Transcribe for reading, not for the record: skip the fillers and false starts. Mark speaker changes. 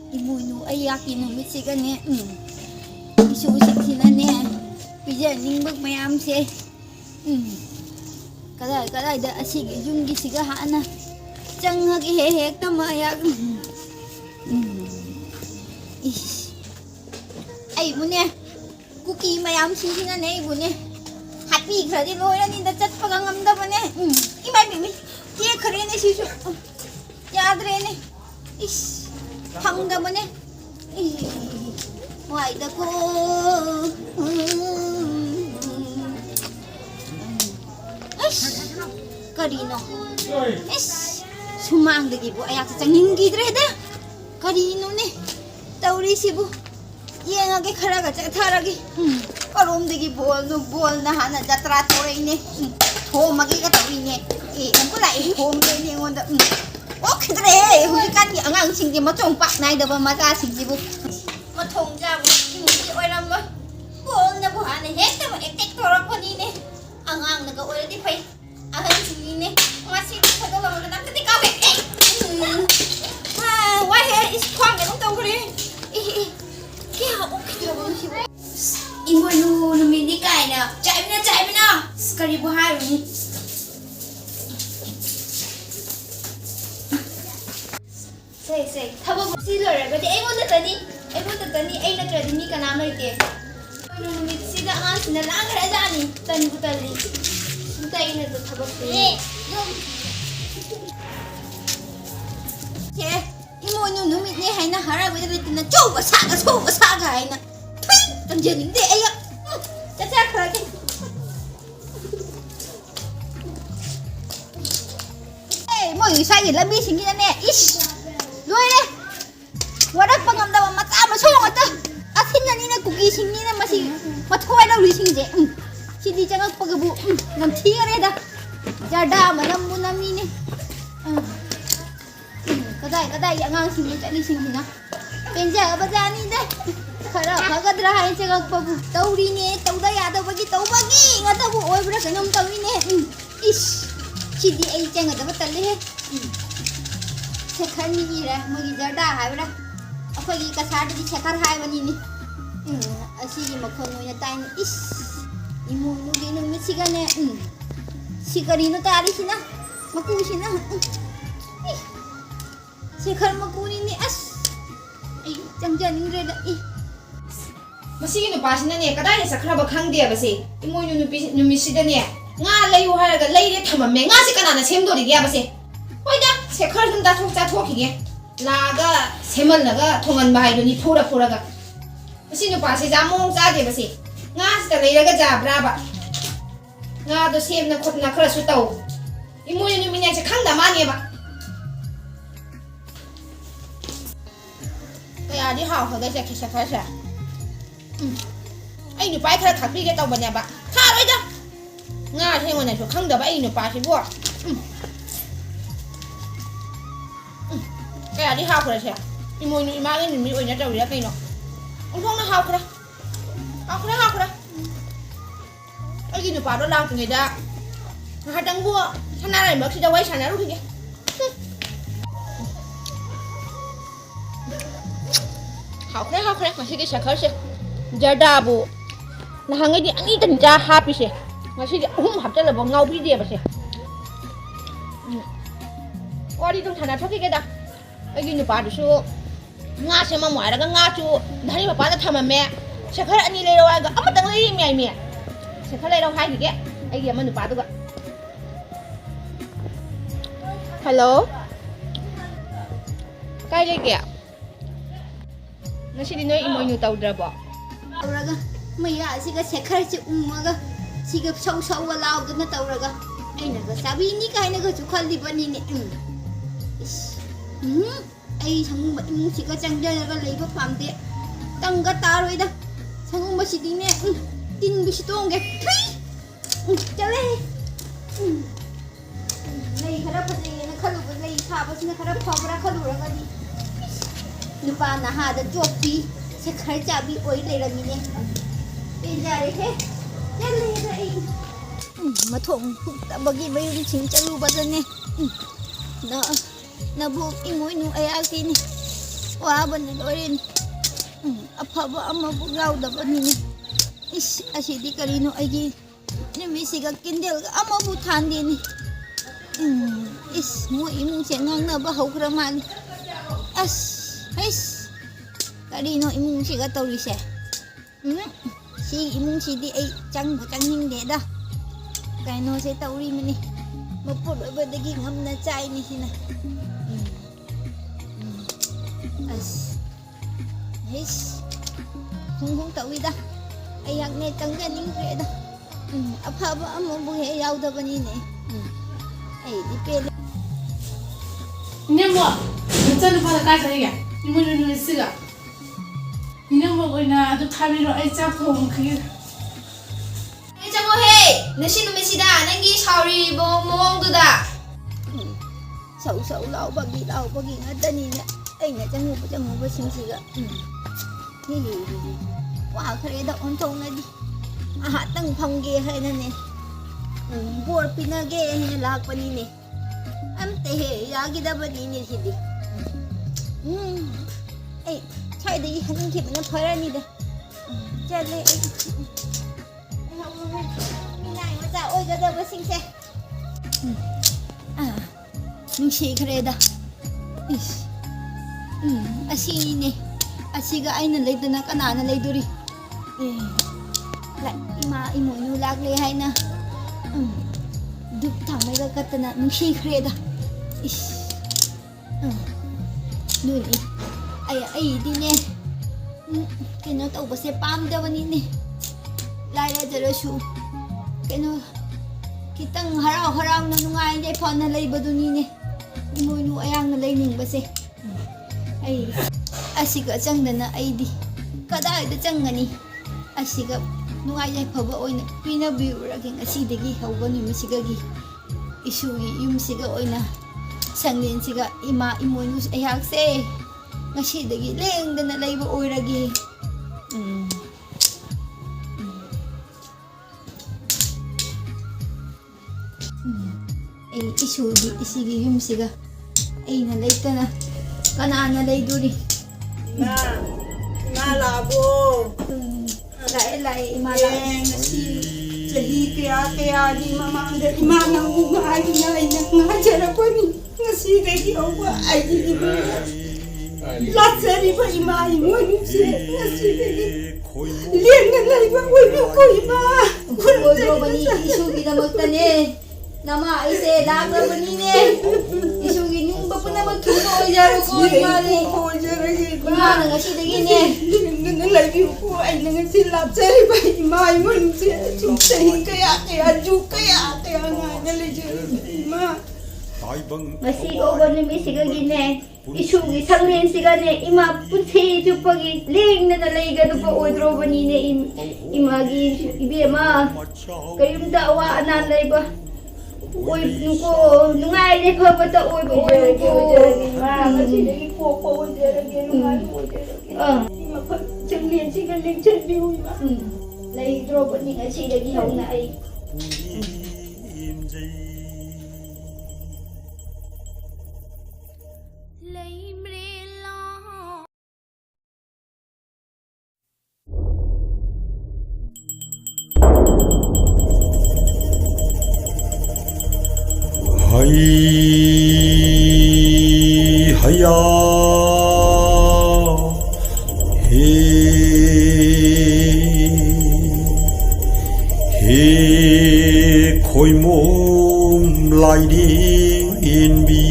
Speaker 1: Imunu ayaki numitsigane isusiksinane pijaningbag mayamse kadai asigi jungisiga hana changhagi hek tamayak ay bune kuki mayam sinsinane bune happy khadi loirani da chatpaga ngamdabane imai bimi tie kharene sisu yadrene is ꯐꯪꯗꯕꯅꯦ ꯋꯥꯏꯗꯀꯣ ꯑꯁ ꯀꯔꯤꯅꯣ ꯑꯁ ꯁꯨꯃꯥꯡꯗꯒꯤꯕꯨ ꯑꯩꯍꯥꯛꯁꯦ ꯆꯪꯅꯤꯡꯈꯤꯗ꯭ꯔꯦꯗ ꯀꯔꯤꯅꯣꯅꯦ ꯇꯧꯔꯤꯁꯤꯕꯨ ꯌꯦꯡꯉꯒꯦ ꯈꯔꯒ ꯆꯠꯊꯔꯒꯦ ꯀꯔꯣꯝꯗꯒꯤ ꯕꯣꯜꯅ ꯍꯥꯟꯅ ꯖꯇ꯭ꯔꯥ ꯊꯣꯔꯛꯏꯅꯦ ꯊꯣꯝꯃꯒꯦꯒ ꯇꯧꯔꯤꯅꯦ ꯑꯃꯨꯛꯀ ꯂꯥꯛꯏ ꯊꯣꯝꯗꯣꯏꯅꯦ ꯑꯩꯉꯣꯟꯗ 오키드래 후지까지 앙앙싱지 뭐좀 빡나이더버 마가싱지부 뭐통 잡고 이무지 오이란 뭐 뭔나 뭐 안에 했다 뭐 액택 돌아버리네 앙앙나가 오이디 파이 아한싱이네 마시 터도가 뭐가 나한테 까베 아 와해 이스 광게 너무 그래 이야 오키드래 뭐시고 이모누 놈이 까이나 짧이나 스카리부 하이니 Say, thabo si lora ga de aigona tani ai na tradi ni kana mai te no mi si da an na la ga jani tani butali sutai na to thabo te ke imo no mi ne hai na hara ga de na chou ba sa ga hai na tan je ning de ai cha khara ke mo yi sai gi lambi singi na ne ish loire warak pangamda mata masong ata asin na kuki singni na masi mathoi na uri singje sidi changak pagabu nam thiare da jada manam munami ne kadai angang singni chali singni na penja abajani da khara bhagadra hai changak pabu tauri ne tauda yada bagi ngata bu oi bra kanam tawi ne ish sidi ai changa da batalle he Sekhar ni gira, mogi jada hai bra. Apa gi kasar di sekhar hai bani ni. Asi makon no ya tain is. Imu nu gi nu mi sigane. Sigari no tari sina. Maku sina. Sekhar maku ni as. Ai jang ning re da i.
Speaker 2: Masigi no pasina ne kadai sakra ba khang dia ba se. Imu nu mi sidane. Nga layu ha ga lai re thamame nga se kana na semdori gi ba se. Hoida sekhar dum da thok cha thokige laga semalnaga thongan bai doni phora ga asi no pa se jamong cha de basi nga sta leiraga jabra ba nga do sem na khotna khara su tau imu ni minya se khangda mani ba ya di hao ha ga se sekhar sa ai ni pai khara thakpi ge tau banya ba tha roi da nga the ngona su khangda ba ai no pa se bo cái đi học rồi sao? Đi mua những má cái mình mua nhà trâu gì đó cây nó, ông không nó học rồi, cái gì nó bảo nó làm từ người ta, hai trắng vua, thằng nào này mới khi đâu quay sản nào lúc kia, học đấy mà khi cái sản khởi sẽ, giờ đa bộ, là hàng cái gì anh đi tình cha happy sẽ, mà khi cái học cho là bằng ngâu bí địa mà sẽ, qua đi trong thằng nào thắc cái đó. Ai nu pa du su nga se ma moira ga nga chu dhani pa da thama me sekhar ani le rawa ga amatang le mi ai mi sekhar le raw hai gi ge ai gi ma nu pa du ga hello kai le ge na si di noi imo nu tau dra bo
Speaker 1: tauraga maya siga sekhar chi ummaga siga sau wa law na tauraga aina ga sabi ni kai na ga chu khalli bani ne ai sang ba im chi ka chang ja ga lei ba pam te tang ga ta roi da sang ba si ding ne tin bu si tong ge chale lei khara pa de na khalu ba lei tha ba si na khara pha bra khalu ra ga di nu pa na ha da jok pi se khar cha bi oi le ra mi ne pe ja re he chale ra ai ma thong ta ba gi ba yung ching chalu ba da ne na bu ingoi nu ay akini ꯋꯥꯕꯅ ꯂꯣꯏꯔꯦꯅꯤ ꯑꯐꯕ ꯑꯃꯕꯨ ꯌꯥꯎꯗꯕꯅꯤꯅꯦ ꯏꯁ ꯑꯁꯤꯗꯤ ꯀꯔꯤꯅꯣ ꯑꯩꯒꯤ ꯅꯨꯃꯤꯠꯁꯤꯒ ꯀꯦꯟꯗꯜꯒ ꯑꯃꯕꯨ ꯊꯥꯟꯗꯦꯅꯤ ꯏꯁ ꯃꯣꯏ ꯏꯃꯨꯡꯁꯦ ꯉꯥꯡꯅꯕ ꯍꯧꯈ꯭ꯔ ꯃꯥꯜꯂꯤ ꯑꯁ ꯀꯔꯤꯅꯣ ꯏꯃꯨꯡꯁꯤꯒ ꯇꯧꯔꯤꯁꯦ ꯁꯤ ꯏꯃꯨꯡꯁꯤꯗꯤ ꯑꯩ ꯆꯪꯅꯤꯡꯗꯦꯗ ꯀꯩꯅꯣꯁꯦ ꯇꯧꯔꯤꯃꯅꯤ ꯃꯄꯨꯔꯣꯏꯕꯗꯒꯤ ꯉꯝꯅ ꯆꯥꯏꯅꯤ ꯁꯤꯅ ꯈꯣꯡ ꯇꯧꯏꯗ ꯑꯩꯍꯥꯛꯅꯦ ꯆꯪꯖꯅꯤꯡꯈ꯭ꯔꯦꯗ ꯑꯐꯕ ꯑꯃꯕꯨ ꯍꯦꯛ ꯌꯥꯎꯗꯕꯅꯤꯅꯦ ꯑꯩꯗꯤ ꯄꯦꯜꯂꯦ
Speaker 3: 이놈아, 어쩌는 바다 가자니까 이모는 쓰가. 이놈아 거기나 아주 타미로 애짜고 그게.
Speaker 2: ꯆꯪꯉꯣꯍꯦ ꯉꯁꯤ ꯅꯨꯃꯤꯠꯁꯤꯗ ꯅꯪꯒꯤ ꯁꯥꯎꯔꯤꯕ ꯃꯑꯣꯡꯗꯨꯗ
Speaker 1: ꯁꯧ ꯂꯥꯎꯕꯒꯤ ꯉꯥꯛꯇꯅꯤꯅꯦ ꯑꯩꯅ ꯆꯪꯉꯨꯕꯁꯤꯡꯁꯤꯒ ꯋꯥꯈ꯭ꯔꯦꯗ ꯑꯣꯟꯊꯣꯛꯅꯗꯤ ꯉꯥꯏꯍꯥꯛꯇꯪ ꯐꯝꯒꯦ ꯍꯥꯏꯅꯅꯦ ꯕꯣꯔ ꯄꯤꯅꯒꯦ ꯍꯥꯏꯅ ꯂꯥꯛꯄꯅꯤꯅꯦ ꯑꯝꯇ ꯍꯦꯛ ꯌꯥꯈꯤꯗꯕꯅꯤꯅꯦ ꯁꯤꯗꯤ ꯑꯩ ꯁ꯭ꯋꯥꯏꯗꯒꯤ ꯍꯟꯈꯤꯕꯅ ꯐꯔꯅꯤꯗ ꯆꯠꯂꯦ ꯑꯩ ꯃꯤꯅꯥꯏ ꯃꯆꯥ ꯑꯣꯏꯒꯗꯕꯁꯤꯡꯁꯦ ꯅꯨꯡꯁꯤꯈ꯭ꯔꯦꯗ ꯑꯁꯤꯅꯤꯅꯦ ꯑꯁꯤꯒ ꯑꯩꯅ ꯂꯩꯗꯅ ꯀꯅꯥꯅ ꯂꯩꯗꯣꯔꯤ ꯏꯃꯥ ꯏꯃꯣꯏꯅꯨ ꯂꯥꯛꯂꯦ ꯍꯥꯏꯅ ꯙꯨꯞ ꯊꯥꯡꯃꯩꯒ ꯀꯠꯇꯅ ꯅꯨꯡꯁꯤꯈ꯭ꯔꯦꯗ ꯅꯣꯏ ꯑꯩꯗꯤꯅꯦ ꯀꯩꯅꯣ ꯇꯧꯕꯁꯦ ꯄꯥꯝꯗꯕꯅꯤꯅꯦ ꯂꯥꯏꯔꯖꯔꯁꯨ ꯀꯩꯅꯣ khitang haraw-haraw na nungay jay po na layba dunine imoy ayang na layning base ay asiga chang na ay di kada ida chang ngani asiga nungay jay pa ba oy na pinabiura king asidagi hawba ni misigagi isugi yung siga oy na sangin siga ima imoy nus ayak se ngasidagi leng na layba oy ragi isigi yung siga ay nalayta na kanana lay duri
Speaker 4: na labo
Speaker 1: lay imala
Speaker 4: si sahi kaya di mamangga imana umay na ngajara pa ni ngasi kay owa ay di ba latsari pa imay mo ni si ngasi kay liang na lay ba ko ima
Speaker 1: ko bani isugi na magtane nama ise laga banine isugi ning ba na magkino ojaro ko imali imana ngasi dagine
Speaker 4: nang lagi ko ay nang sila tsari ba imay mo ni si sahi kaya ju kaya nga nalay ima
Speaker 1: ngasi ko ba ni misiga gine isugi sangren sigane ima punsi jupagi ling na nalayga do pa odro banine imagi ibema kayum dawa ananay ba ôi ko nungai le pha bata ôi ko
Speaker 4: ma kasi lagi ko lagi nungai ma pha changlen si galing chandiu ma
Speaker 1: lai dro ba ni ngasi lagi hau na ai
Speaker 5: haya he khôi mồm lại đi in bi